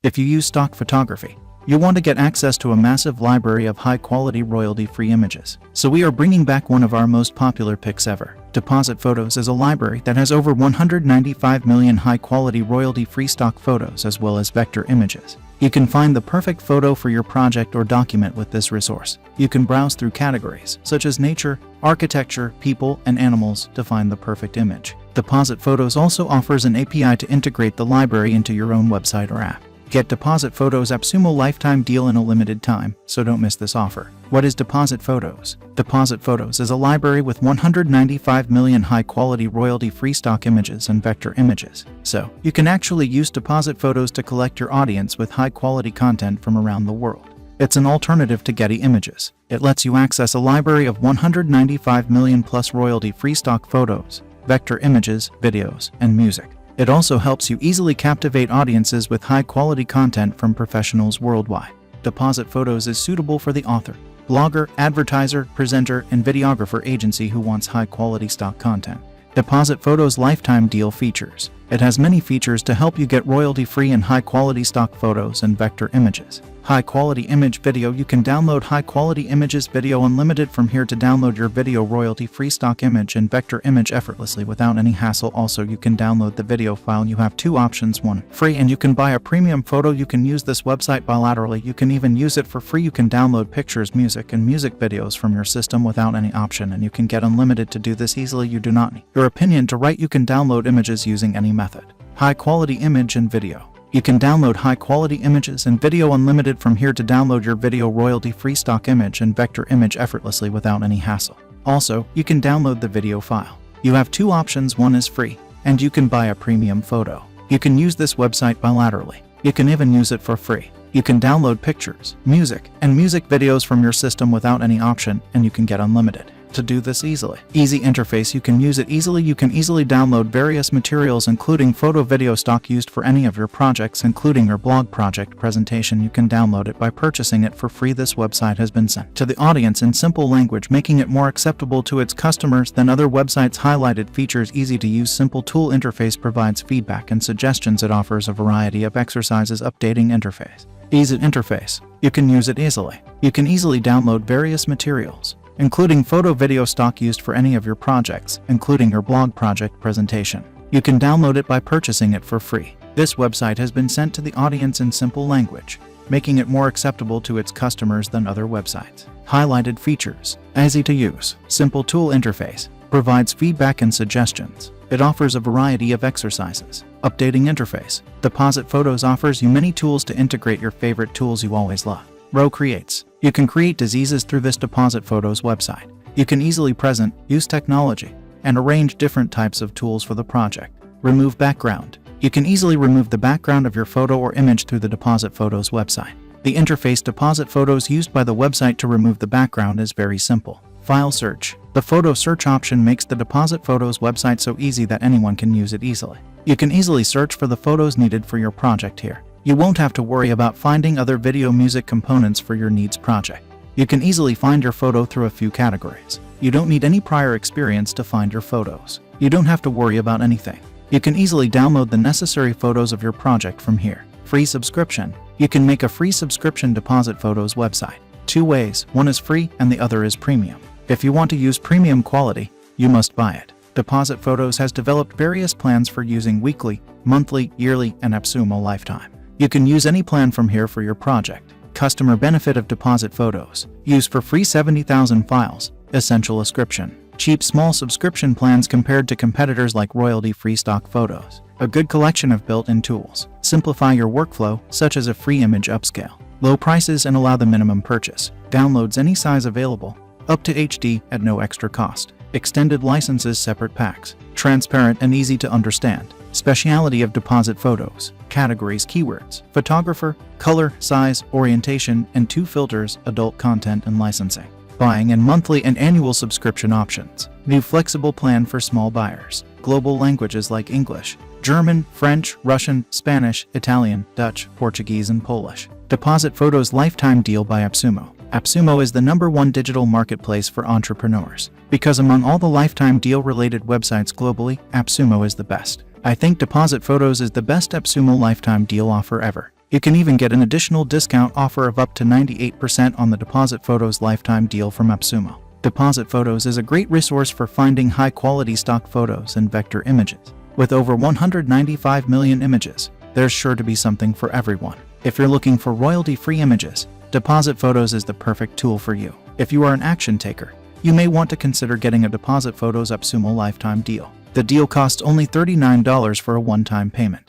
If you use stock photography, you want to get access to a massive library of high-quality royalty-free images. So we are bringing back one of our most popular picks ever. Deposit Photos is a library that has over 195 million high-quality royalty-free stock photos as well as vector images. You can find the perfect photo for your project or document with this resource. You can browse through categories such as nature, architecture, people, and animals to find the perfect image. Deposit Photos also offers an API to integrate the library into your own website or app. Get Depositphotos Appsumo Lifetime deal in a limited time, so don't miss this offer. What is Deposit Photos? Deposit Photos is a library with 195 million high-quality royalty-free stock images and vector images. So, you can actually use Deposit Photos to collect your audience with high-quality content from around the world. It's an alternative to Getty Images. It lets you access a library of 195 million plus royalty-free stock photos, vector images, videos, and music. It also helps you easily captivate audiences with high-quality content from professionals worldwide. Deposit Photos is suitable for the author, blogger, advertiser, presenter, and videographer agency who wants high-quality stock content. Deposit Photos Lifetime Deal features. It has many features to help you get royalty-free and high-quality stock photos and vector images. High-quality image video. You can download high-quality images video unlimited from here to download your video royalty-free stock image and vector image effortlessly without any hassle. Also, you can download the video file. You have two options: one, free, and you can buy a premium photo. You can use this website bilaterally. You can even use it for free. You can download pictures, music, and music videos from your system without any option, and you can get unlimited to do this easily. You do not need your opinion to write. You can download images using any method. High-quality image and video. You can download high-quality images and video unlimited from here to download your video royalty-free stock image and vector image effortlessly without any hassle. Also, you can download the video file. You have two options: one is free, and you can buy a premium photo. You can use this website bilaterally. You can even use it for free. You can download pictures, music, and music videos from your system without any option, and you can get unlimited. To do this easily. Easy interface. You can use it easily. You can easily download various materials including photo, video stock used for any of your projects, including your blog project presentation. You can download it by purchasing it for free. This website has been sent to the audience in simple language, making it more acceptable to its customers than other websites. Highlighted features. Easy to use. Simple tool interface provides feedback and suggestions. It offers a variety of exercises. Updating interface. Easy interface. You can use it easily. You can easily download various materials, including photo, video stock used for any of your projects, including your blog project presentation. You can download it by purchasing it for free. This website has been sent to the audience in simple language, making it more acceptable to its customers than other websites. Highlighted features. Easy to use. Simple tool interface. Provides feedback and suggestions. It offers a variety of exercises. Updating interface. Deposit Photos offers you many tools to integrate your favorite tools you always love. Row creates. You can create diseases through this Deposit Photos website. You can easily present, use technology, and arrange different types of tools for the project. Remove background. You can easily remove the background of your photo or image through the Deposit Photos website. The interface Deposit Photos used by the website to remove the background is very simple. File search. The photo search option makes the Deposit Photos website so easy that anyone can use it easily. You can easily search for the photos needed for your project here. You won't have to worry about finding other video music components for your needs project. You can easily find your photo through a few categories. You don't need any prior experience to find your photos. You don't have to worry about anything. You can easily download the necessary photos of your project from here. Free subscription. You can make a free subscription Deposit Photos website. Two ways: one is free and the other is premium. If you want to use premium quality, you must buy it. Deposit Photos has developed various plans for using weekly, monthly, yearly, and Appsumo Lifetime. You can use any plan from here for your project. Customer benefit of Deposit Photos. Use for free 70,000 files. Essential subscription. Cheap small subscription plans compared to competitors like royalty-free stock photos. A good collection of built-in tools. Simplify your workflow, such as a free image upscale. Low prices and allow the minimum purchase. Downloads any size available, up to HD at no extra cost. Extended licenses, separate packs. Transparent and easy to understand. Speciality of Deposit Photos. Categories: keywords, photographer, color, size, orientation, and 2 filters: adult content and licensing. Buying and monthly and annual subscription options. New flexible plan for small buyers. Global languages like English, German, French, Russian, Spanish, Italian, Dutch, Portuguese, and Polish. Deposit Photos Lifetime Deal by Appsumo. Appsumo is the #1 digital marketplace for entrepreneurs. Because among all the lifetime deal-related websites globally, Appsumo is the best. I think Deposit Photos is the best Appsumo lifetime deal offer ever. You can even get an additional discount offer of up to 98% on the Depositphotos Lifetime deal from Appsumo. Depositphotos is a great resource for finding high-quality stock photos and vector images. With over 195 million images, there's sure to be something for everyone. If you're looking for royalty-free images, Depositphotos is the perfect tool for you. If you are an action taker, you may want to consider getting a Depositphotos Appsumo Lifetime deal. The deal costs only $39 for a one-time payment.